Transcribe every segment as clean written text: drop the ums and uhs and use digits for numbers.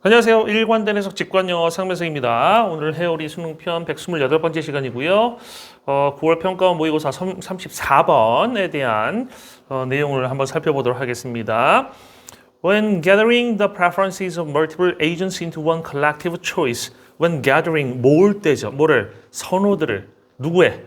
안녕하세요. 일관된 해석 직관영어 상면서입니다. 오늘 해오리 수능편 128번째 시간이고요. 9월 평가원 모의고사 34번에 대한 내용을 한번 살펴보도록 하겠습니다. When gathering the preferences of multiple agents into one collective choice, when gathering, 모을 때죠. 뭐를? 선호들을. 누구의?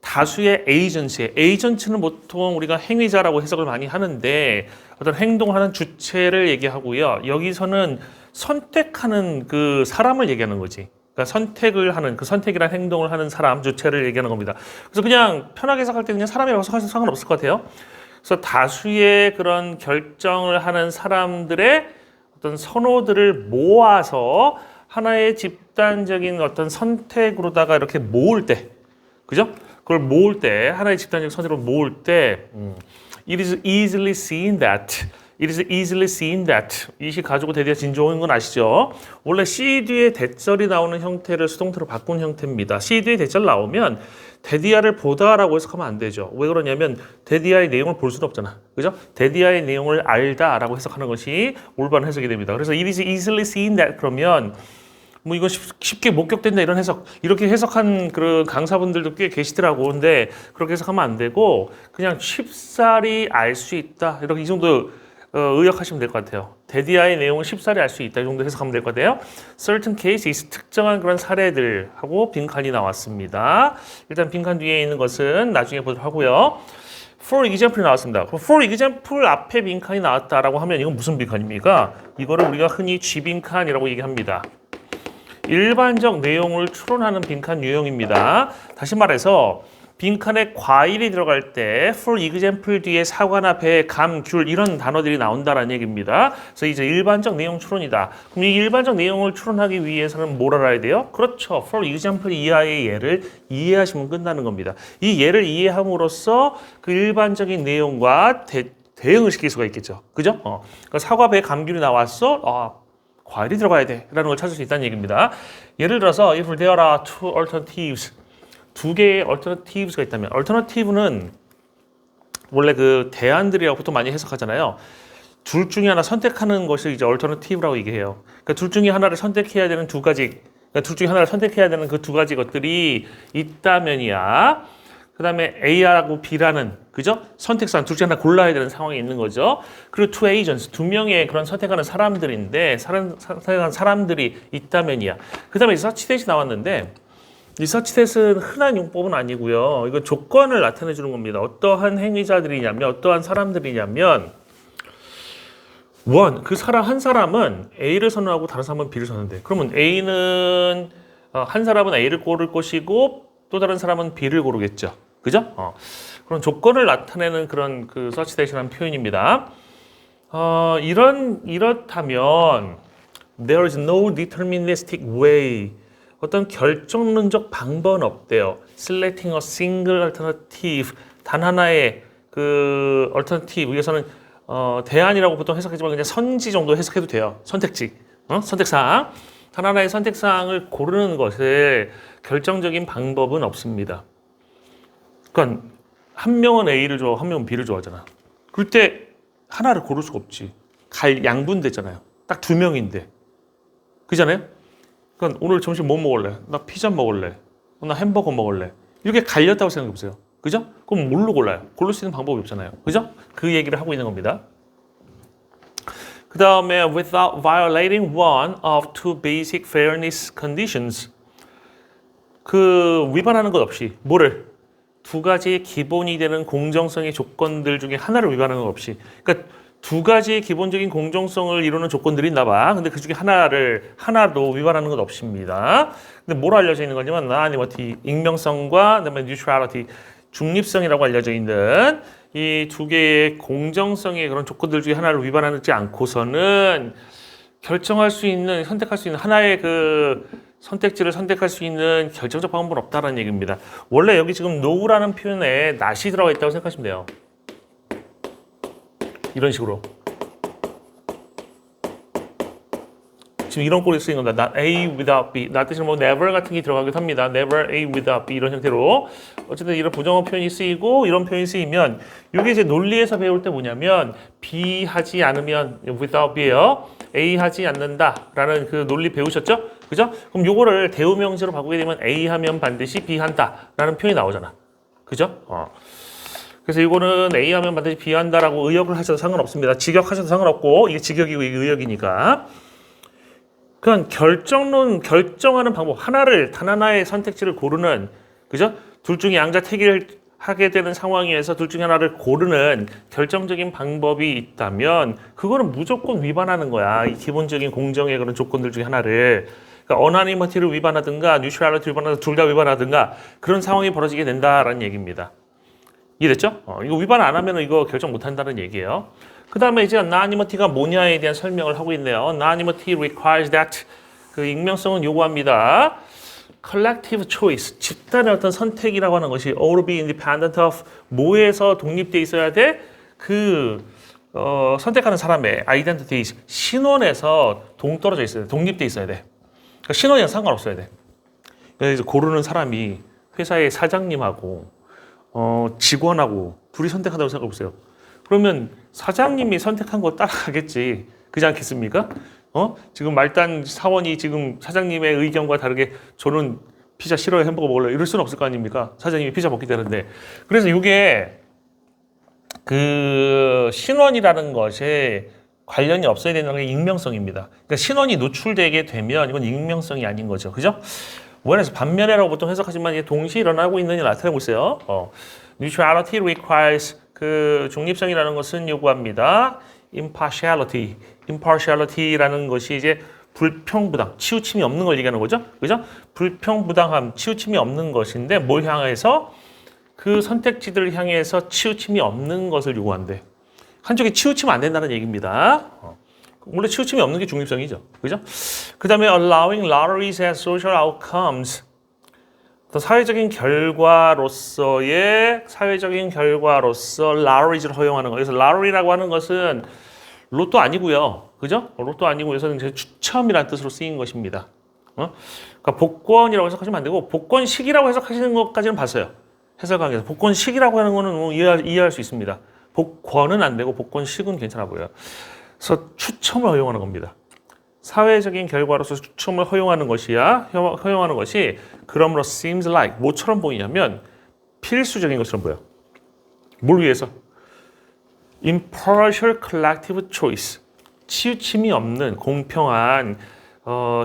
다수의 에이전시에. 에이전트는 보통 우리가 행위자라고 해석을 많이 하는데 어떤 행동하는 주체를 얘기하고요. 여기서는 선택하는 그 사람을 얘기하는 거지. 그러니까 선택을 하는, 그 선택이란 행동을 하는 사람, 주체를 얘기하는 겁니다. 그래서 그냥 편하게 해석할 때 그냥 사람이라고 해석하셔도 상관없을 것 같아요. 그래서 다수의 그런 결정을 하는 사람들의 어떤 선호들을 모아서 하나의 집단적인 어떤 선택으로다가 이렇게 모을 때, 그죠? 그걸 모을 때, 하나의 집단적 선택으로 모을 때, it is easily seen that. It is easily seen that. 이시 가지고 대디어 진조인 건 아시죠? 원래 C 뒤에 대절이 나오는 형태를 수동태로 바꾼 형태입니다. C 뒤에 대절 나오면 대디아를 보다라고 해석하면 안 되죠. 왜 그러냐면 대디아의 내용을 볼 수는 없잖아. 그죠? 대디아의 내용을 알다라고 해석하는 것이 올바른 해석이 됩니다. 그래서 it is easily seen that 그러면 뭐 이거 쉽게 목격된다 이런 해석 이렇게 해석한 그런 강사분들도 꽤 계시더라고. 근데 그렇게 해석하면 안 되고 그냥 쉽사리 알 수 있다 이렇게 이 정도 의역하시면 될 것 같아요. 대디아의 내용을 쉽사리 알 수 있다 이 정도 해석하면 될 것 같아요. Certain cases 특정한 그런 사례들하고 빈칸이 나왔습니다. 일단 빈칸 뒤에 있는 것은 나중에 보도록 하고요. For example이 나왔습니다. For example 앞에 빈칸이 나왔다라고 하면 이건 무슨 빈칸입니까? 이거를 우리가 흔히 G빈칸이라고 얘기합니다. 일반적 내용을 추론하는 빈칸 유형입니다. 다시 말해서 빈칸에 과일이 들어갈 때 for example 뒤에 사과나 배, 감, 귤 이런 단어들이 나온다는 얘기입니다. 그래서 이제 일반적 내용 추론이다. 그럼 이 일반적 내용을 추론하기 위해서는 뭘 알아야 돼요? 그렇죠. for example 이하의 예를 이해하시면 끝나는 겁니다. 이 예를 이해함으로써 그 일반적인 내용과 대응을 시킬 수가 있겠죠. 그죠? 그러니까 사과, 배, 감, 귤이 나왔어. 과일이 들어가야 돼 라는 걸 찾을 수 있다는 얘기입니다. 예를 들어서 if there are two alternatives 두 개의 alternatives가 있다면 alternative는 원래 그 대안들이라고 보통 많이 해석하잖아요. 둘 중에 하나 선택하는 것을 이제 alternative라고 얘기해요. 그러니까 둘 중에 하나를 선택해야 되는 두 가지 그러니까 둘 중에 하나를 선택해야 되는 그 두 가지 것들이 있다면이야. 그 다음에 A하고 B라는 그죠? 선택사항 둘 중에 하나 골라야 되는 상황이 있는 거죠. 그리고 two agents 두 명의 그런 선택하는 사람들인데 선택하는 사람들이 있다면이야. 그 다음에 서치 대시 나왔는데 이 서치 대시는 흔한 용법은 아니고요. 이거 조건을 나타내 주는 겁니다. 어떠한 행위자들이냐면 어떠한 사람들이냐면 그 사람 한 사람은 A를 선호하고 다른 사람은 B를 선호한대. 그러면 A는 한 사람은 A를 고를 것이고 또 다른 사람은 B를 고르겠죠. 그죠? 그런 조건을 나타내는 그런 그 서치 대신한 표현입니다. 이렇다면 there is no deterministic way 어떤 결정론적 방법은 없대요. selecting a single alternative 단 하나의 그 alternative 위해서는 대안이라고 보통 해석하지만 그냥 선지 정도 해석해도 돼요. 선택지, 선택사항 단 하나의 선택사항을 고르는 것에 결정적인 방법은 없습니다. 그러니까 한 명은 A를 좋아하고 한 명은 B를 좋아하잖아. 그럴 때 하나를 고를 수가 없지. 양분됐잖아요. 딱 두 명인데. 그잖아요? 그러니까 오늘 점심 뭐 먹을래? 나 피자 먹을래. 나 햄버거 먹을래. 이렇게 갈렸다고 생각해 보세요. 그죠? 그럼 뭘로 골라요? 고를 수 있는 방법이 없잖아요. 그죠? 그 얘기를 하고 있는 겁니다. 그 다음에 without violating one of two basic fairness conditions 그 위반하는 것 없이 뭐를? 두 가지 기본이 되는 공정성의 조건들 중에 하나를 위반하는 것 없이 그러니까 두 가지의 기본적인 공정성을 이루는 조건들이 있나 봐. 근데 그 중에 하나도 위반하는 것 없습니다. 근데 뭐로 알려져 있는 거냐면 anonymity, 익명성과 그다음에 neutrality, 중립성이라고 알려져 있는 이 두 개의 공정성의 그런 조건들 중에 하나를 위반하지 않고서는 결정할 수 있는 선택할 수 있는 하나의 그 선택지를 선택할 수 있는 결정적 방법은 없다는 얘기입니다. 원래 여기 지금 no라는 표현에 not이 들어가 있다고 생각하시면 돼요. 이런 식으로. 지금 이런 꼴이 쓰인 겁니다. not A without B. not 대신 뭐 never 같은 게 들어가기도 합니다. never A without B 이런 형태로 어쨌든 이런 부정어 표현이 쓰이고 이런 표현이 쓰이면 이게 이제 논리에서 배울 때 뭐냐면 B 하지 않으면 without B예요. A 하지 않는다라는 그 논리 배우셨죠? 그죠? 그럼 요거를 대우명사로 바꾸게 되면 A 하면 반드시 B 한다라는 표현이 나오잖아. 그죠? 그래서 이거는 A 하면 반드시 B 한다라고 의역을 하셔도 상관없습니다. 직역하셔도 상관없고 이게 직역이고 이게 의역이니까. 그냥 결정하는 방법 하나를 단 하나의 선택지를 고르는 그죠? 둘 중에 양자택일을 하게 되는 상황에서 둘 중에 하나를 고르는 결정적인 방법이 있다면 그거는 무조건 위반하는 거야. 이 기본적인 공정의 그런 조건들 중에 하나를. 그러니까 어나니머티를 위반하든가 뉴트럴리티를 위반하든가 둘 다 위반하든가 그런 상황이 벌어지게 된다라는 얘기입니다. 이해됐죠? 이거 위반 안 하면 이거 결정 못 한다는 얘기예요. 그 다음에 이제 anonymity가 뭐냐에 대한 설명을 하고 있네요. anonymity requires that 그 익명성은 요구합니다. collective choice 집단의 어떤 선택이라고 하는 것이 ought to be independent of 뭐에서 독립돼 있어야 돼? 선택하는 사람의 identity 신원에서 동떨어져 있어야 돼. 독립돼 있어야 돼. 그러니까 신원이랑 상관없어야 돼. 그래서 고르는 사람이 회사의 사장님하고 직원하고 둘이 선택한다고 생각해보세요. 그러면 사장님이 선택한 거 따라가겠지. 그렇지 않겠습니까? 지금 말단 사원이 지금 사장님의 의견과 다르게 저는 피자 싫어요, 햄버거 먹을래요. 이럴 수는 없을 거 아닙니까? 사장님이 피자 먹게 되는데. 그래서 이게 그 신원이라는 것에 관련이 없어야 되는 게 익명성입니다. 그러니까 신원이 노출되게 되면 이건 익명성이 아닌 거죠. 그죠? 원에서 반면에라고 보통 해석하지만 이게 동시에 일어나고 있는 일 나타내고 있어요. Neutrality requires 그 중립성이라는 것은 요구합니다. impartiality라는 것이 이제 불평부당, 치우침이 없는 걸 얘기하는 거죠. 그죠? 불평부당함, 치우침이 없는 것인데 뭘 향해서 그 선택지들을 향해서 치우침이 없는 것을 요구한대. 한쪽에 치우치면 안 된다는 얘기입니다. 원래 치우침이 없는 게 중립성이죠. 그죠? 그 다음에 allowing lotteries as social outcomes. 사회적인 결과로서 lotteries를 허용하는 거. 그래서 lottery라고 하는 것은 로또 아니고요. 그죠? 로또 아니고 여기서는 추첨이라는 뜻으로 쓰인 것입니다. 그러니까 복권이라고 해석하시면 안 되고 복권식이라고 해석하시는 것까지는 봤어요. 해설강에서 복권식이라고 하는 거는 뭐 이해할 수 있습니다. 복권은 안 되고 복권식은 괜찮아 보여요. 그래서 추첨을 허용하는 겁니다. 사회적인 결과로서 추첨을 허용하는 것이 그러므로 seems like 뭐처럼 보이냐면 필수적인 것처럼 보여. 뭘 위해서? impartial collective choice 치우침이 없는 공평한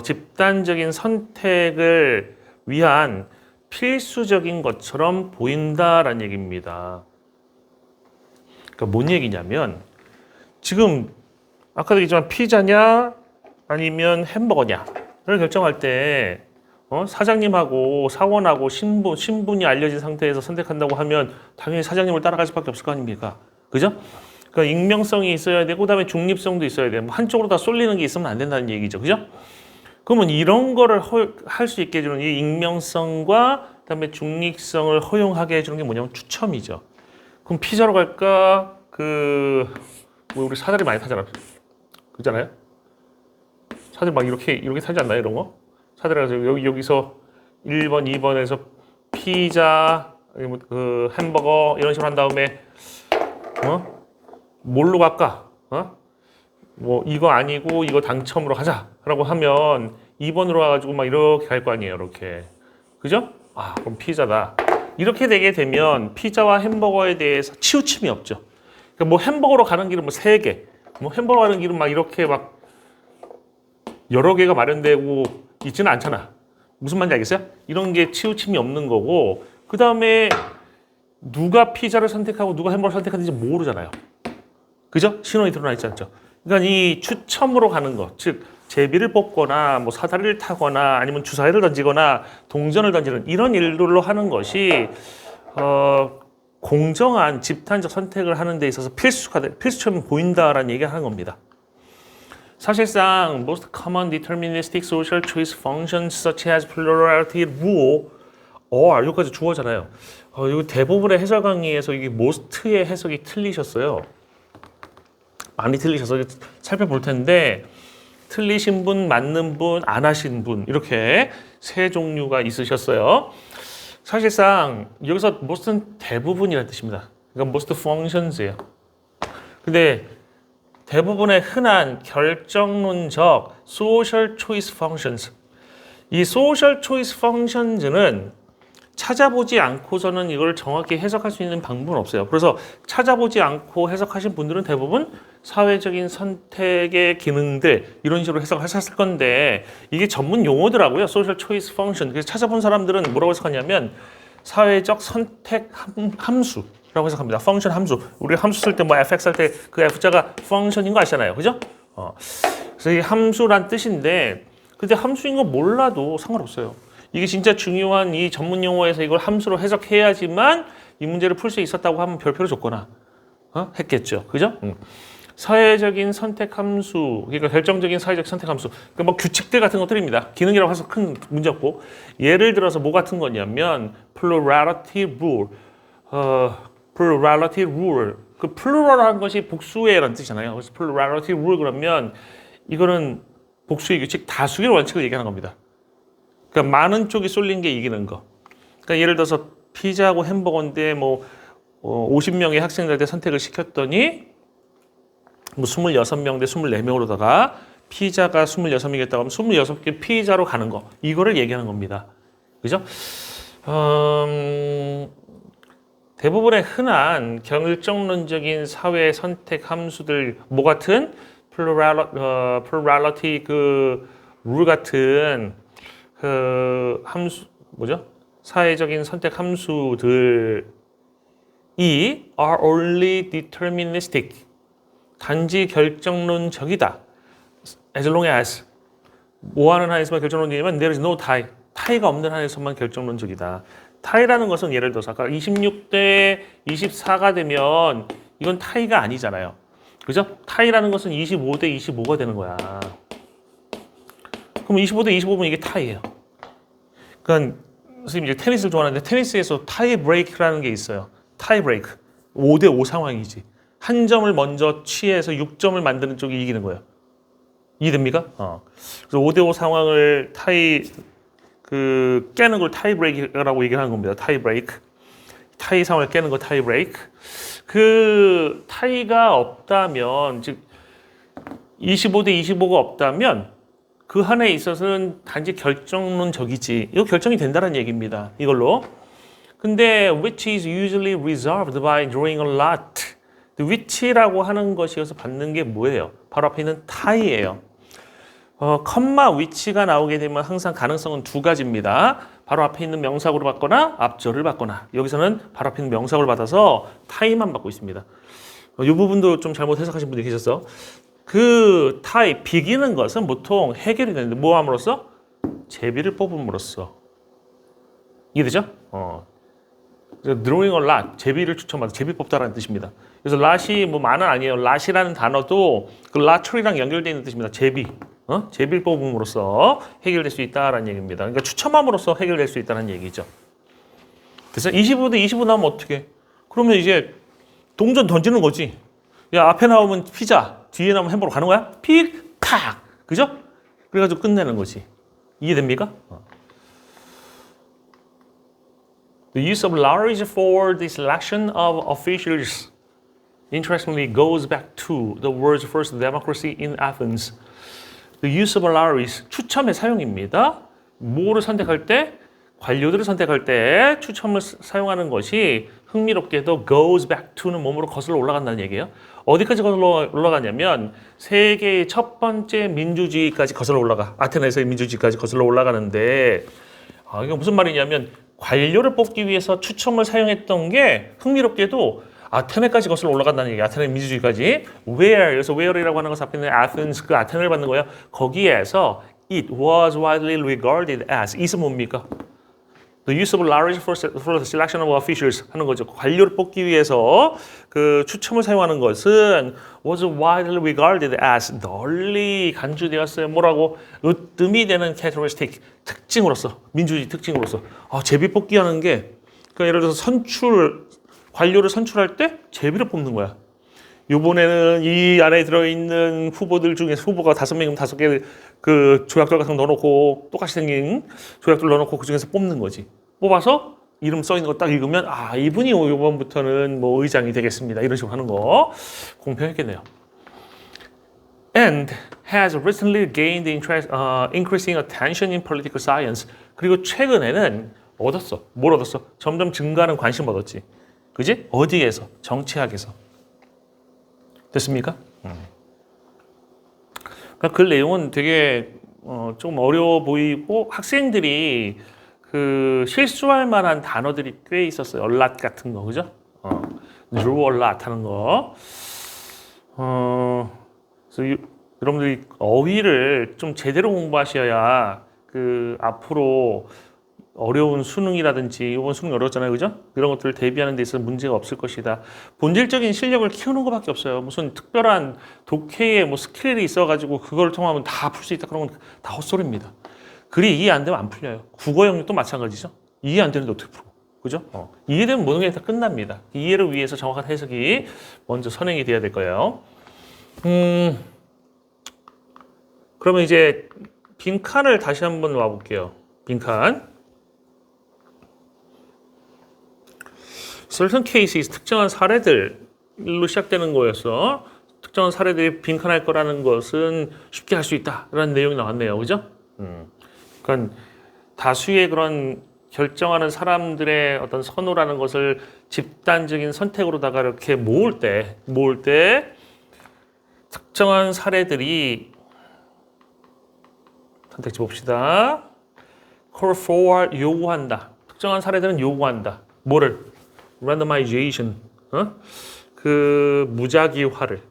집단적인 선택을 위한 필수적인 것처럼 보인다라는 얘기입니다. 그러니까 뭔 얘기냐면 지금 아까도 얘기했지만 피자냐 아니면 햄버거냐를 결정할 때 사장님하고 사원하고 신분이 알려진 상태에서 선택한다고 하면 당연히 사장님을 따라갈 수밖에 없을 거 아닙니까? 그죠? 그러니까 익명성이 있어야 되고 그다음에 중립성도 있어야 돼. 뭐 한쪽으로 다 쏠리는 게 있으면 안 된다는 얘기죠. 그죠? 그러면 이런 거를 할 수 있게 해주는 이 익명성과 그다음에 중립성을 허용하게 해주는 게 뭐냐면 추첨이죠. 그럼 피자로 갈까? 뭐 우리 사다리 많이 타잖아. 그렇잖아요? 사다리 막 이렇게 타지 않나요? 이런 거? 사다리 가서 여기서 1번, 2번에서 피자, 햄버거 이런 식으로 한 다음에 뭘로 갈까? 뭐 이거 아니고 이거 당첨으로 가자라고 하면 2번으로 와가지고 막 이렇게 갈 거 아니에요, 이렇게. 그죠? 그럼 피자다. 이렇게 되게 되면 피자와 햄버거에 대해서 치우침이 없죠. 그러니까 뭐 햄버거로 가는 길은 뭐 3개, 뭐 햄버거 가는 길은 막 이렇게 막 여러 개가 마련되고 있지는 않잖아. 무슨 말인지 알겠어요? 이런 게 치우침이 없는 거고 그 다음에 누가 피자를 선택하고 누가 햄버거를 선택하는지 모르잖아요. 그죠? 신원이 드러나 있지 않죠. 그러니까 이 추첨으로 가는 것, 즉 제비를 뽑거나 뭐 사다리를 타거나 아니면 주사위를 던지거나 동전을 던지는 이런 일들로 하는 것이 공정한 집단적 선택을 하는 데 있어서 필수처럼 보인다라는 얘기를 하는 겁니다. 사실상 most common deterministic social choice functions such as plurality rule 여기까지 주어잖아요. 이거 대부분의 해설 강의에서 이게 most의 해석이 틀리셨어요. 많이 틀리셔서 살펴볼 텐데 틀리신 분, 맞는 분, 안 하신 분 이렇게 세 종류가 있으셨어요. 사실상 여기서 most는 대부분이라는 뜻입니다. 그러니까 most functions예요. 근데 대부분의 흔한 결정론적 social choice functions, 이 social choice functions는 찾아보지 않고서는 이걸 정확히 해석할 수 있는 방법은 없어요. 그래서 찾아보지 않고 해석하신 분들은 대부분 사회적인 선택의 기능들 이런 식으로 해석하셨을 건데 이게 전문 용어더라고요. social choice function. 그래서 찾아본 사람들은 뭐라고 해석하냐면 사회적 선택 함수라고 해석합니다. function 함수. 우리가 함수 쓸 때 뭐 fx 할 때 그 f자가 function인 거 아시잖아요. 그죠? 그래서 이 함수란 뜻인데 근데 함수인 거 몰라도 상관없어요. 이게 진짜 중요한 이 전문 용어에서 이걸 함수로 해석해야지만 이 문제를 풀 수 있었다고 하면 별표를 줬거나 했겠죠. 그죠? 사회적인 선택 함수, 그러니까 결정적인 사회적 선택 함수. 그러니까 뭐 규칙들 같은 것들입니다. 기능이라고 해서 큰 문제 없고. 예를 들어서 뭐 같은 거냐면 plurality rule. plurality rule. 그 plural한 것이 복수의라는 뜻이잖아요. 그래서 plurality rule 그러면 이거는 복수의 규칙, 다수의 원칙을 얘기하는 겁니다. 그러니까 많은 쪽이 쏠린 게 이기는 거. 그러니까 예를 들어서 피자하고 햄버거인데 뭐 50명의 학생들한테 선택을 시켰더니 뭐 26명 대 24명으로다가 피자가 26명이겠다고 하면 26개 피자로 가는 거. 이거를 얘기하는 겁니다. 그죠? 대부분의 흔한 결정론적인 사회 선택 함수들 뭐 같은 plurality 그 룰 같은 그 함수 뭐죠? 사회적인 선택 함수들이 are only deterministic. 단지 결정론적이다. As long as 뭐 하는 한에서만 결정론적이면 there is no tie. 타이가 없는 한에서만 결정론적이다. 타이라는 것은 예를 들어서 아까 26대 24가 되면 이건 타이가 아니잖아요. 그죠? 타이라는 것은 25대 25가 되는 거야. 그럼 25대 25면 이게 타이예요. 그러니까 선생님 이제 테니스를 좋아하는데 테니스에서 타이 브레이크라는 게 있어요. 타이 브레이크. 5대 5 상황이지. 한 점을 먼저 취해서 6점을 만드는 쪽이 이기는 거예요. 이해됩니까? 그래서 5대 5 상황을 깨는 걸 타이 브레이크라고 얘기하는 겁니다. 타이 브레이크. 타이 상황을 깨는 거 타이 브레이크. 그 타이가 없다면 즉 25대 25가 없다면 그 한에 있어서는 단지 결정론적이지. 이거 결정이 된다는 얘기입니다. 이걸로. 근데 which is usually resolved by drawing a lot. which라고 하는 것이 여기서 받는 게 뭐예요? 바로 앞에 있는 타이예요. 컴마 which가 나오게 되면 항상 가능성은 두 가지입니다. 바로 앞에 있는 명사구를 받거나 앞절을 받거나 여기서는 바로 앞에 있는 명사구를 받아서 타이만 받고 있습니다. 이 부분도 좀 잘못 해석하신 분이 계셔서 그 타이, 비기는 것은 보통 해결이 되는데 뭐 함으로써? 제비를 뽑음으로써. 이해되죠? drawing a lot, 제비를 추첨하다, 제비 뽑다라는 뜻입니다. 그래서 lot이 뭐 많은 아니에요. lot이라는 단어도 그 lottery랑 연결되어 있는 뜻입니다. 제비. 제비를 뽑음으로써 해결될 수 있다라는 얘기입니다. 그러니까 추첨함으로써 해결될 수 있다는 얘기죠. 그래서 25대 25 나오면 어떻게? 그러면 이제 동전 던지는 거지. 야, 앞에 나오면 피자, 뒤에 나오면 햄버거 가는 거야? 픽, 탁. 그죠? 그래가지고 끝내는 거지. 이해됩니까? The use of lotteries for the selection of officials interestingly goes back to the world's first democracy in Athens. The use of lotteries, 추첨의 사용입니다. 뭐를 선택할 때? 관료들을 선택할 때 추첨을 사용하는 것이 흥미롭게도 goes back to는 몸으로 거슬러 올라간다는 얘기예요. 어디까지 거슬러 올라가냐면 세계의 첫 번째 민주주의까지 거슬러 올라가. 아테네에서의 민주주의까지 거슬러 올라가는데 이게 무슨 말이냐면 관료를 뽑기 위해서 추첨을 사용했던 게 흥미롭게도 아테네까지 거슬러 올라간다는 얘기예요. 아테네 민주주의까지. Where, 그래서 where이라고 하는 것은 앞에 있는 Athens, 그 아테네를 받는 거예요. 거기에서 it was widely regarded as, is은 뭡니까? The use of lotteries for the selection of officials 하는 거죠. 관료를 뽑기 위해서 그 추첨을 사용하는 것은 was widely regarded as 널리 간주되었어요. 뭐라고? 으뜸이 되는 characteristic, 특징으로서, 민주주의 특징으로서. 제비 뽑기 하는 게 그러니까 예를 들어서 관료를 선출할 때 제비를 뽑는 거야. 이번에는 이 안에 들어있는 후보들 중에서 후보가 5명이면 5개 그 조약돌 같은 거 넣어놓고 똑같이 생긴 조약돌 넣어놓고 그 중에서 뽑는 거지. 뽑아서 이름 써 있는 거 딱 읽으면 아 이분이 이번부터는 뭐 의장이 되겠습니다. 이런 식으로 하는 거 공평했겠네요. And has recently gained increasing attention in political science. 그리고 최근에는 얻었어. 뭘 얻었어? 점점 증가하는 관심 얻었지. 그지? 어디에서? 정치학에서. 됐습니까? 그러니까 그 내용은 되게 좀 어려워 보이고 학생들이 그 실수할 만한 단어들이 꽤 있었어요. 얼랏 같은 거, 그죠? draw a lot 하는 거. 그래서 여러분들이 어휘를 좀 제대로 공부하셔야 그 앞으로 어려운 수능이라든지 이번 수능 어려웠잖아요, 그죠? 이런 것들을 대비하는 데 있어서 문제가 없을 것이다. 본질적인 실력을 키우는 것밖에 없어요. 무슨 특별한 독해의 뭐 스킬이 있어가지고 그걸 통하면 다 풀 수 있다 그런 건 다 헛소리입니다. 글이 이해 안 되면 안 풀려요. 국어 영역도 마찬가지죠. 이해 안 되는데 어떻게 풀어? 그죠? 이해되면 모든 게 다 끝납니다. 이해를 위해서 정확한 해석이 먼저 선행이 돼야 될 거예요. 그러면 이제 빈칸을 다시 한번 와볼게요. 빈칸. certain cases, 특정한 사례들로 시작되는 거였어. 특정한 사례들이 빈칸할 거라는 것은 쉽게 할 수 있다라는 내용이 나왔네요. 그죠? 그러니까 다수의 그런 결정하는 사람들의 어떤 선호라는 것을 집단적인 선택으로다가 이렇게 모을 때 특정한 사례들이 선택지 봅시다. call for 요구한다. 특정한 사례들은 요구한다. 뭐를? randomization, 그 무작위화를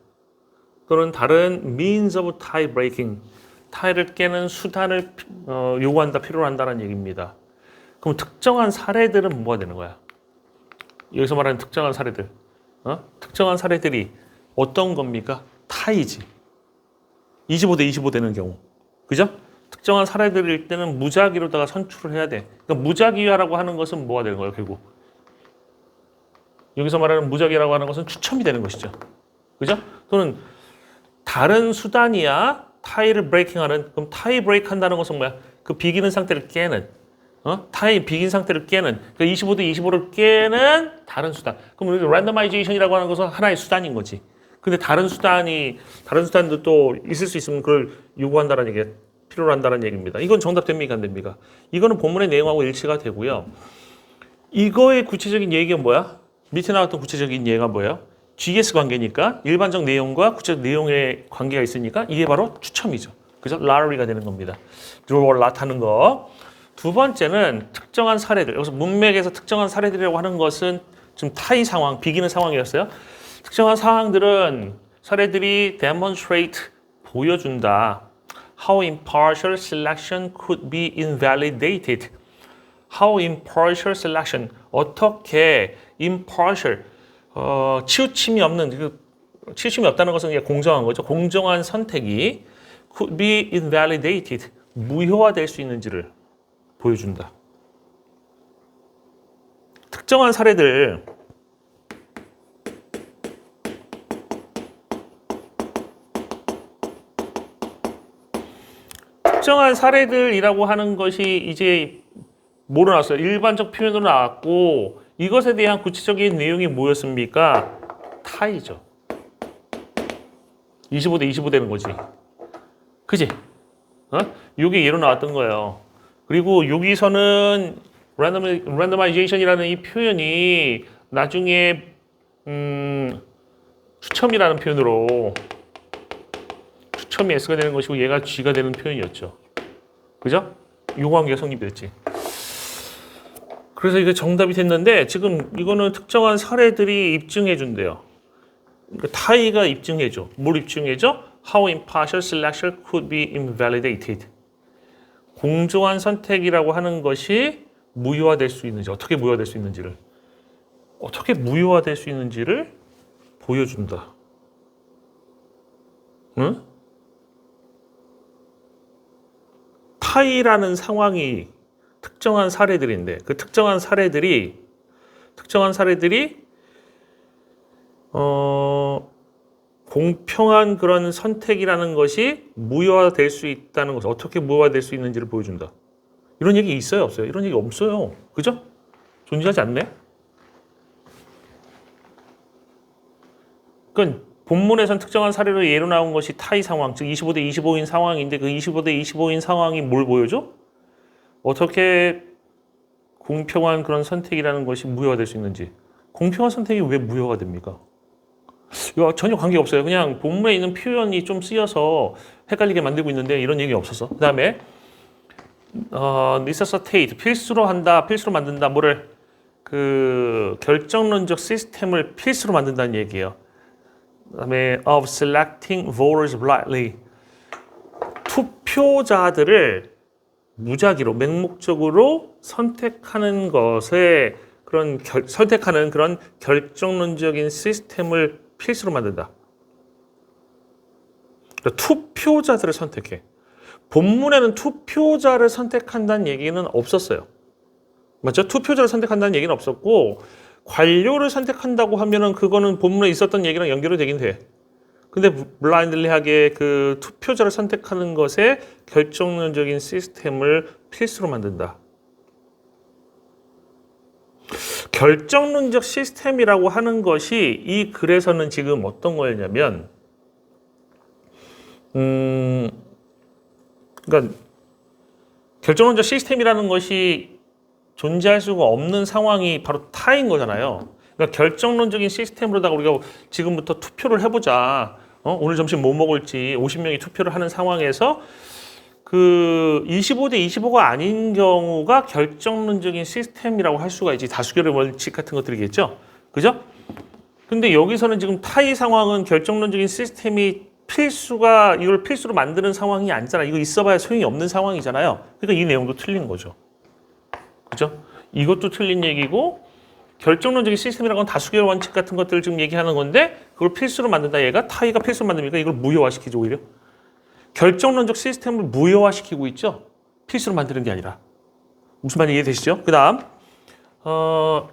또는 다른 means of tie breaking, 타이를 깨는 수단을 요구한다, 필요로 한다는 얘기입니다. 그럼 특정한 사례들은 뭐가 되는 거야? 여기서 말하는 특정한 사례들, 특정한 사례들이 어떤 겁니까? 타이지. 25대 25 되는 경우, 그죠? 특정한 사례들일 때는 무작위로다가 선출을 해야 돼. 그러니까 무작위화라고 하는 것은 뭐가 되는 거예요, 결국? 여기서 말하는 무작위라고 하는 것은 추첨이 되는 것이죠. 그죠? 또는 다른 수단이야 타이를 브레이킹하는. 그럼 타이 브레이크 한다는 것은 뭐야? 그 비기는 상태를 깨는. 타이 비긴 상태를 깨는. 그 25대 25를 깨는 다른 수단. 그럼 우리 랜더마이제이션이라고 하는 것은 하나의 수단인 거지. 근데 다른 수단도 또 있을 수 있으면 그걸 요구한다는 얘기야. 필요로 한다는 얘기입니다. 이건 정답 됩니까? 안 됩니까? 이거는 본문의 내용하고 일치가 되고요. 이거의 구체적인 얘기가 뭐야? 밑에 나왔던 구체적인 예가 뭐예요? GS 관계니까 일반적 내용과 구체적 내용의 관계가 있으니까 이게 바로 추첨이죠. 그래서 lottery가 되는 겁니다. draw a lot 하는 거. 두 번째는 특정한 사례들. 여기서 문맥에서 특정한 사례들이라고 하는 것은 좀 타이 상황, 비기는 상황이었어요. 특정한 상황들은 사례들이 demonstrate, 보여준다. How impartial selection could be invalidated. How impartial selection, 어떻게 impartial, 치우침이 없다는 것은 그냥 공정한 거죠. 공정한 선택이 could be invalidated, 무효화될 수 있는지를 보여준다. 특정한 사례들, 특정한 사례들이라고 하는 것이 이제 뭐로 나왔어요? 일반적 표현으로 나왔고 이것에 대한 구체적인 내용이 뭐였습니까? 타이죠. 25대 25 되는 거지. 그지? 이게 예로 나왔던 거예요. 그리고 여기서는 randomization이라는 이 표현이 나중에 추첨이라는 표현으로 추첨이 S가 되는 것이고 얘가 G가 되는 표현이었죠. 그죠? 요 관계가 성립이 됐지. 그래서 이게 정답이 됐는데 지금 이거는 특정한 사례들이 입증해 준대요. 그러니까 타이가 입증해줘. 뭘 입증해줘? How impartial selection could be invalidated. 공정한 선택이라고 하는 것이 무효화될 수 있는지, 어떻게 무효화될 수 있는지를 보여준다. 응? 타이라는 상황이 특정한 사례들인데 그 특정한 사례들이 공평한 그런 선택이라는 것이 무효화될 수 있다는 것, 어떻게 무효화될 수 있는지를 보여준다. 이런 얘기 있어요, 없어요? 이런 얘기 없어요. 그죠? 존재하지 않네? 그러니까 본문에선 특정한 사례로 예로 나온 것이 타이 상황, 즉 25대 25인 상황인데 그 25대 25인 상황이 뭘 보여줘? 어떻게 공평한 그런 선택이라는 것이 무효화될 수 있는지. 공평한 선택이 왜 무효화가 됩니까? 이거 전혀 관계가 없어요. 그냥 본문에 있는 표현이 좀 쓰여서 헷갈리게 만들고 있는데 이런 얘기 없었어. 그 다음에 necessitate, 필수로 한다, 필수로 만든다. 뭐를? 그 결정론적 시스템을 필수로 만든다는 얘기예요. 그 다음에 of selecting voters rightly. 투표자들을 무작위로, 맹목적으로 선택하는 것에 선택하는 그런 결정론적인 시스템을 필수로 만든다. 그러니까 투표자들을 선택해. 본문에는 투표자를 선택한다는 얘기는 없었어요. 맞죠? 투표자를 선택한다는 얘기는 없었고 관료를 선택한다고 하면은 그거는 본문에 있었던 얘기랑 연결이 되긴 돼. 근데 블라인들리하게 그 투표자를 선택하는 것에 결정론적인 시스템을 필수로 만든다. 결정론적 시스템이라고 하는 것이 이 글에서는 지금 어떤 거였냐면 그러니까 결정론적 시스템이라는 것이 존재할 수가 없는 상황이 바로 타인 거잖아요. 그러니까 결정론적인 시스템으로다가 우리가 지금부터 투표를 해보자. 오늘 점심 뭐 먹을지 50명이 투표를 하는 상황에서 그 25대 25가 아닌 경우가 결정론적인 시스템이라고 할 수가 있지. 다수결의 원칙 같은 것들이겠죠. 그죠? 근데 여기서는 지금 타이 상황은 결정론적인 시스템이 이걸 필수로 만드는 상황이 아니잖아. 이거 있어봐야 소용이 없는 상황이잖아요. 그러니까 이 내용도 틀린 거죠. 그죠? 이것도 틀린 얘기고 결정론적인 시스템이라는 건 다수결 원칙 같은 것들을 지금 얘기하는 건데 그걸 필수로 만든다. 얘가 타이가 필수로 만듭니까? 이걸 무효화시키죠 오히려. 결정론적 시스템을 무효화시키고 있죠. 필수로 만드는 게 아니라. 무슨 말인지 이해되시죠? 그 다음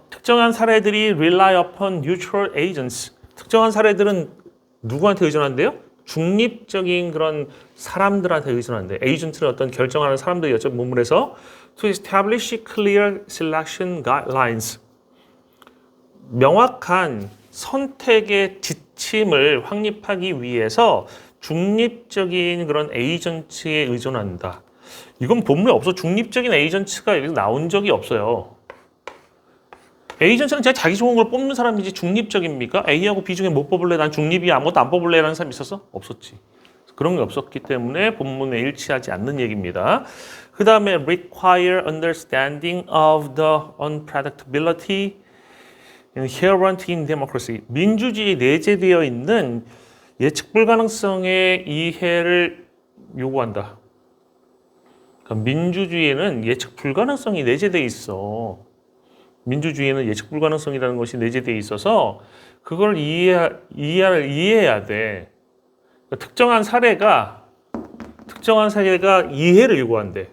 특정한 사례들이 rely upon neutral agents. 특정한 사례들은 누구한테 의존한대요? 중립적인 그런 사람들한테 의존한대. 에이전트는 어떤 결정하는 사람들이었죠. 본문에서 to establish clear selection guidelines. 명확한 선택의 지침을 확립하기 위해서 중립적인 그런 에이전트에 의존한다. 이건 본문에 없어. 중립적인 에이전트가 여기서 나온 적이 없어요. 에이전트는 그냥 자기 좋은 걸 뽑는 사람이지 중립적입니까? A하고 B 중에 못 뽑을래? 난 중립이야. 아무것도 안 뽑을래? 라는 사람 있었어? 없었지. 그런 게 없었기 때문에 본문에 일치하지 않는 얘기입니다. 그 다음에 require understanding of the unpredictability inherent in democracy. 민주주의에 내재되어 있는 예측 불가능성의 이해를 요구한다. 그러니까 민주주의에는 예측 불가능성이 내재되어 있어. 민주주의에는 예측 불가능성이라는 것이 내재되어 있어서 그걸 이해해야 돼. 그러니까 특정한 사례가 이해를 요구한대.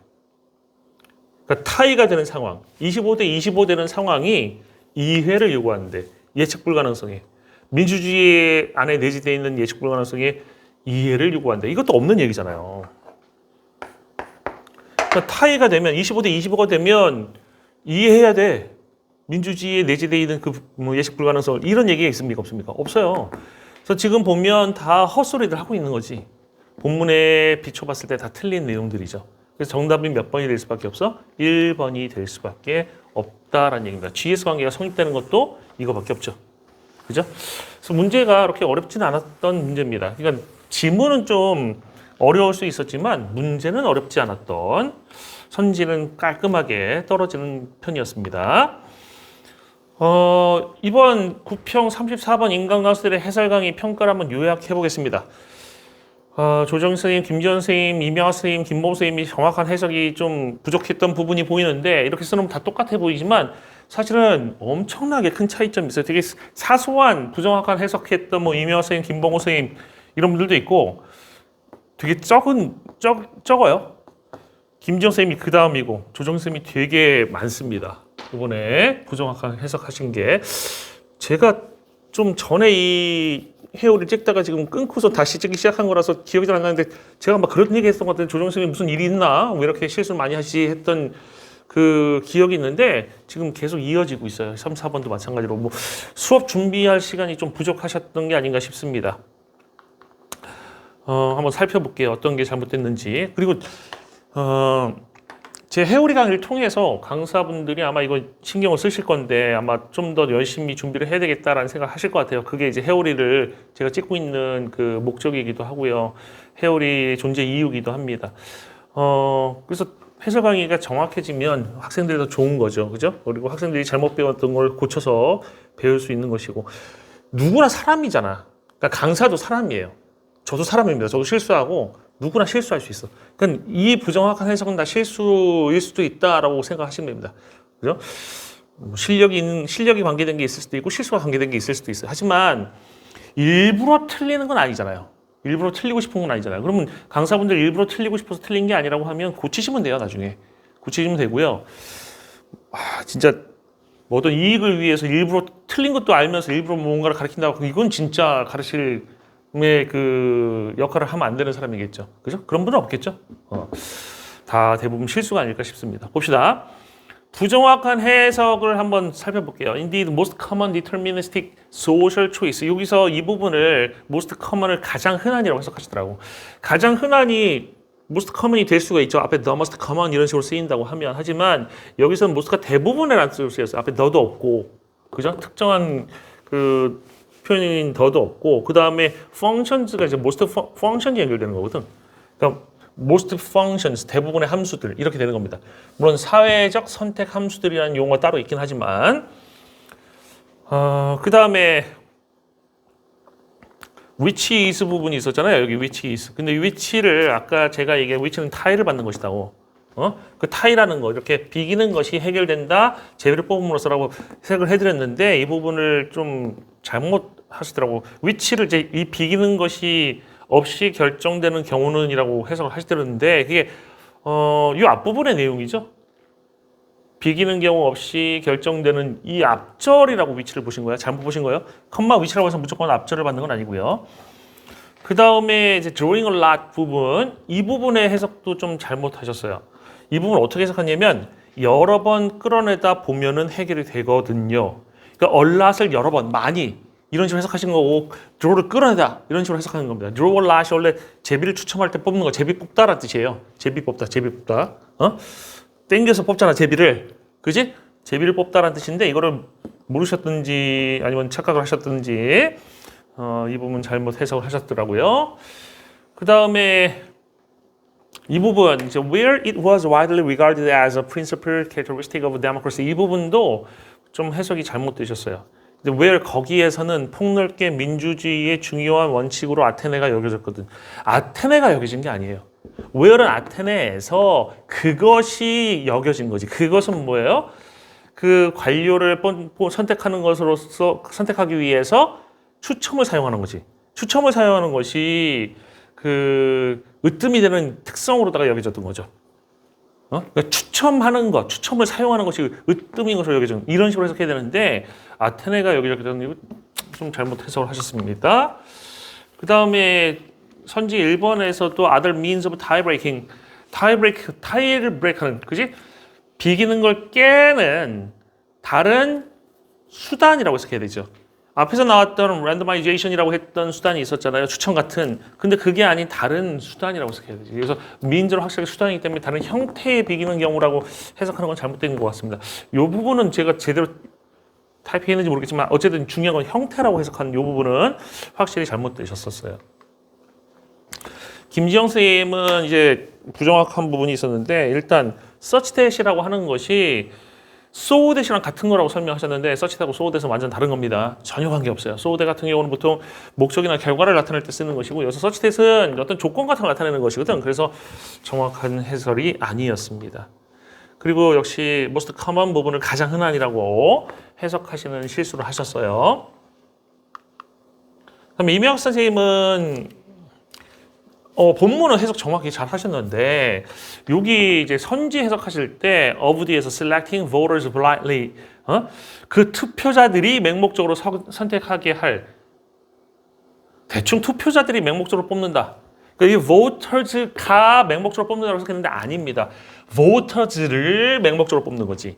그러니까 타이가 되는 상황, 25대 25 되는 상황이 이해를 요구하는데 예측 불가능성에 민주주의 안에 내재되어 있는 예측 불가능성에 이해를 요구한다. 이것도 없는 얘기잖아요. 그러니까 타이가 되면 25대 25가 되면 이해해야 돼. 민주주의에 내재되어 있는 그 예측 불가능성 이런 얘기가 있습니까? 없습니까? 없어요. 그래서 지금 보면 다 헛소리들 하고 있는 거지. 본문에 비춰봤을 때 다 틀린 내용들이죠. 그래서 정답이 몇 번이 될 수밖에 없어? 1번이 될 수밖에 없다라는 얘기입니다. GS 관계가 성립되는 것도 이거밖에 없죠. 그죠? 그래서 문제가 그렇게 어렵지는 않았던 문제입니다. 그러니까 지문은 좀 어려울 수 있었지만 문제는 어렵지 않았던 선지는 깔끔하게 떨어지는 편이었습니다. 이번 구평 34번 인간관수들의 해설 강의 평가를 한번 요약해 보겠습니다. 조정 선생님, 김지원 선생님, 이명하 선생님, 김범 선생님이 정확한 해석이 좀 부족했던 부분이 보이는데 이렇게 써놓으면 다 똑같아 보이지만 사실은 엄청나게 큰 차이점이 있어요. 되게 사소한 부정확한 해석했던 뭐 이명하 선생님, 김범호 선생님 이런 분들도 있고 되게 적어요. 김지원 선생님이 그 다음이고 조정 선생님이 되게 많습니다. 이번에 부정확한 해석하신 게 제가 좀 전에 이 회오리를 찍다가 지금 끊고서 다시 찍기 시작한 거라서 기억이 잘 안 나는데 제가 막 그런 얘기 했던 것 같은데 조정 선생님 무슨 일이 있나? 왜 이렇게 실수를 많이 하시 했던 그 기억이 있는데 지금 계속 이어지고 있어요. 3, 4번도 마찬가지로 뭐 수업 준비할 시간이 좀 부족하셨던 게 아닌가 싶습니다. 한번 살펴볼게요. 어떤 게 잘못됐는지. 그리고 제 회오리 강의를 통해서 강사분들이 아마 이거 신경을 쓰실 건데 아마 좀 더 열심히 준비를 해야 되겠다라는 생각을 하실 것 같아요. 그게 이제 회오리를 제가 찍고 있는 그 목적이기도 하고요. 회오리 존재 이유기도 합니다. 그래서 해설 강의가 정확해지면 학생들이 더 좋은 거죠. 그죠? 그리고 학생들이 잘못 배웠던 걸 고쳐서 배울 수 있는 것이고 누구나 사람이잖아. 그러니까 강사도 사람이에요. 저도 사람입니다. 저도 실수하고 누구나 실수할 수 있어. 그러니까 이 부정확한 해석은 다 실수일 수도 있다라고 생각하시면 됩니다. 그죠? 실력이 관계된 게 있을 수도 있고 실수가 관계된 게 있을 수도 있어요. 하지만 일부러 틀리는 건 아니잖아요. 일부러 틀리고 싶은 건 아니잖아요. 그러면 강사분들 일부러 틀리고 싶어서 틀린 게 아니라고 하면 고치시면 돼요. 나중에 고치시면 되고요. 진짜 어떤 이익을 위해서 일부러 틀린 것도 알면서 일부러 뭔가를 가르친다고 이건 진짜 가르칠 그 역할을 하면 안 되는 사람이겠죠. 그죠? 그런 분은 없겠죠. 다 대부분 실수가 아닐까 싶습니다. 봅시다. 부정확한 해석을 한번 살펴볼게요. Indeed, most common deterministic social choice. 여기서 이 부분을 most common을 가장 흔한이라고 해석하시더라고. 가장 흔한이 most common이 될 수가 있죠. 앞에 the most common 이런 식으로 쓰인다고 하면. 하지만 여기서는 most가 대부분이라는 뜻으로 쓰였어요. 앞에 the도 없고, 그죠? 특정한 그 표현인 더도 없고, 그 다음에 functions가 이제 most function이 연결되는 거거든. 그러니까 most functions, 대부분의 함수들 이렇게 되는 겁니다. 물론 사회적 선택 함수들이라는 용어가 따로 있긴 하지만 그 다음에 which is 부분이 있었잖아요. 여기 which is. 근데 which를 아까 제가 얘기한 which는 타일을 받는 것이다고. 그 타일하는 거 이렇게 비기는 것이 해결된다. 제비를 뽑음으로써라고 해석을 해드렸는데 이 부분을 좀 잘못 하시더라고. which를 이제 이 비기는 것이 없이 결정되는 경우는이라고 해석을 하시더는데 그게 이 앞부분의 내용이죠. 비기는 경우 없이 결정되는 이 앞절이라고 위치를 보신 거예요. 잘못 보신 거예요. 컴마 위치라고 해서 무조건 앞절을 받는 건 아니고요. 그 다음에 이제 drawing a lot 부분 이 부분의 해석도 좀 잘못하셨어요. 이 부분 어떻게 해석하냐면 여러 번 끌어내다 보면은 해결이 되거든요. 그러니까 a lot을 여러 번 많이 이런 식으로 해석하신 거고 draw를 끌어내다 이런 식으로 해석하는 겁니다. draw a lot이 원래 제비를 추첨할 때 뽑는 거 제비 뽑다라는 뜻이에요. 제비 뽑다. 땡겨서 뽑잖아 제비를. 그지? 제비를 뽑다라는 뜻인데 이거를 모르셨든지 아니면 착각을 하셨든지 이 부분 잘못 해석을 하셨더라고요. 그 다음에 이 부분 이제 where it was widely regarded as a principal characteristic of democracy 이 부분도 좀 해석이 잘못되셨어요. where 거기에서는 폭넓게 민주주의의 중요한 원칙으로 아테네가 여겨졌거든. 아테네가 여겨진 게 아니에요. where는 아테네에서 그것이 여겨진 거지. 그것은 뭐예요? 그 관료를 선택하는 것으로서 선택하기 위해서 추첨을 사용하는 거지. 추첨을 사용하는 것이 그 으뜸이 되는 특성으로다가 여겨졌던 거죠. 그러니까 추첨하는 것, 추첨을 사용하는 것이 으뜸인 것으로 여겨진 이런 식으로 해석해야 되는데 아테네가 여겨졌던 이거 좀 잘못 해석을 하셨습니다. 그 다음에 선지 1번에서도 other means of tie breaking, 타이를 브레이크하는, 그지? 비기는 걸 깨는 다른 수단이라고 해석해야 되죠. 앞에서 나왔던 랜더마이제이션이라고 했던 수단이 있었잖아요. 추천 같은. 근데 그게 아닌 다른 수단이라고 해석해야 되죠. 그래서 민주로 확실하게 수단이기 때문에 다른 형태의 비기는 경우라고 해석하는 건 잘못된 것 같습니다. 이 부분은 제가 제대로 타이핑했는지 모르겠지만 어쨌든 중요한 건 형태라고 해석하는 이 부분은 확실히 잘못되셨었어요. 김지영 선생님은 이제 부정확한 부분이 있었는데 일단 such that이라고 하는 것이 so that이랑 같은 거라고 설명하셨는데 such that하고 so that은 완전 다른 겁니다. 전혀 관계없어요. so that 같은 경우는 보통 목적이나 결과를 나타낼 때 쓰는 것이고 여기서 such that은 어떤 조건 같은 걸 나타내는 것이거든. 그래서 정확한 해설이 아니었습니다. 그리고 역시 most common 부분을 가장 흔한이라고 해석하시는 실수를 하셨어요. 그다음에 이명학 선생님은 본문은 해석 정확히 잘 하셨는데 여기 이제 선지 해석하실 때 of 뒤에서 selecting voters blindly 그 투표자들이 맹목적으로 선택하게 할 대충 투표자들이 맹목적으로 뽑는다. 그러니까 이 voters가 맹목적으로 뽑는다고 생각했는데 아닙니다. voters를 맹목적으로 뽑는 거지.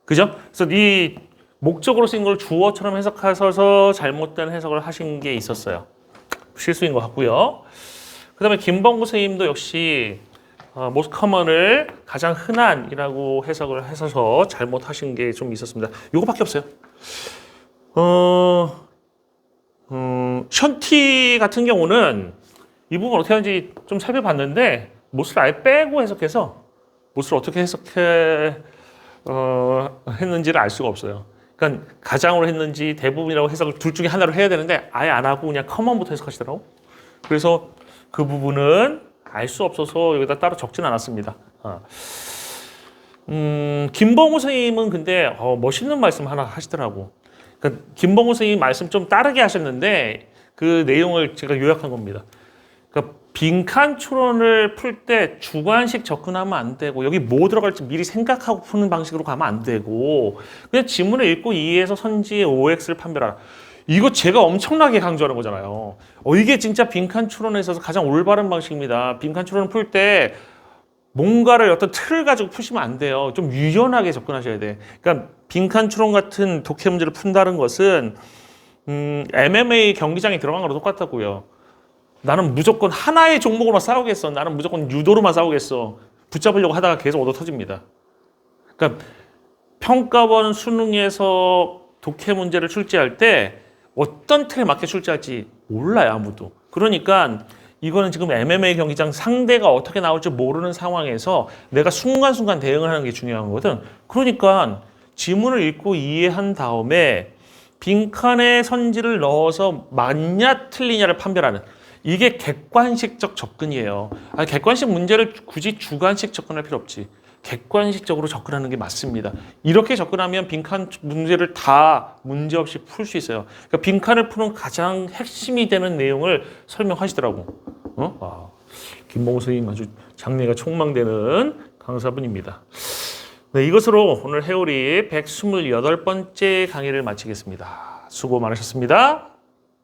그죠? 그래서 이 목적으로 쓰인 걸 주어처럼 해석하셔서 잘못된 해석을 하신 게 있었어요. 실수인 것 같고요. 그 다음에 김범구 선생님도 역시 most common을 가장 흔한이라고 해석을 하셔서 잘못하신 게 좀 있었습니다. 이거밖에 없어요. 션티 같은 경우는 이 부분 어떻게 하는지 좀 살펴봤는데 most를 아예 빼고 해석해서 most를 어떻게 했는지를 알 수가 없어요. 그러니까 가장으로 했는지 대부분이라고 해석을 둘 중에 하나로 해야 되는데 아예 안 하고 그냥 common부터 해석하시더라고. 그래서 그 부분은 알 수 없어서 여기다 따로 적진 않았습니다. 김범우 선생님은 근데 멋있는 말씀 하나 하시더라고. 그러니까 김범우 선생님 말씀 좀 따르게 하셨는데 그 내용을 제가 요약한 겁니다. 그러니까 빈칸 추론을 풀 때 주관식 접근하면 안 되고 여기 뭐 들어갈지 미리 생각하고 푸는 방식으로 가면 안 되고 그냥 지문을 읽고 이해해서 선지의 OX를 판별하라. 이거 제가 엄청나게 강조하는 거잖아요. 이게 진짜 빈칸 추론에 있어서 가장 올바른 방식입니다. 빈칸 추론을 풀 때 뭔가를 어떤 틀을 가지고 푸시면 안 돼요. 좀 유연하게 접근하셔야 돼. 그러니까 빈칸 추론 같은 독해 문제를 푼다는 것은 MMA 경기장에 들어간 거랑 똑같다고요. 나는 무조건 하나의 종목으로만 싸우겠어. 나는 무조건 유도로만 싸우겠어. 붙잡으려고 하다가 계속 얻어 터집니다. 그러니까 평가원 수능에서 독해 문제를 출제할 때 어떤 틀에 맞게 출제할지 몰라요, 아무도. 그러니까 이거는 지금 MMA 경기장 상대가 어떻게 나올지 모르는 상황에서 내가 순간순간 대응을 하는 게 중요한 거거든. 그러니까 지문을 읽고 이해한 다음에 빈칸에 선지를 넣어서 맞냐 틀리냐를 판별하는 이게 객관식적 접근이에요. 객관식 문제를 굳이 주관식 접근할 필요 없지. 객관식적으로 접근하는 게 맞습니다. 이렇게 접근하면 빈칸 문제를 다 문제없이 풀 수 있어요. 그러니까 빈칸을 푸는 가장 핵심이 되는 내용을 설명하시더라고. 김봉우 선생님 아주 장래가 촉망되는 강사분입니다. 네, 이것으로 오늘 해오리 128번째 강의를 마치겠습니다. 수고 많으셨습니다.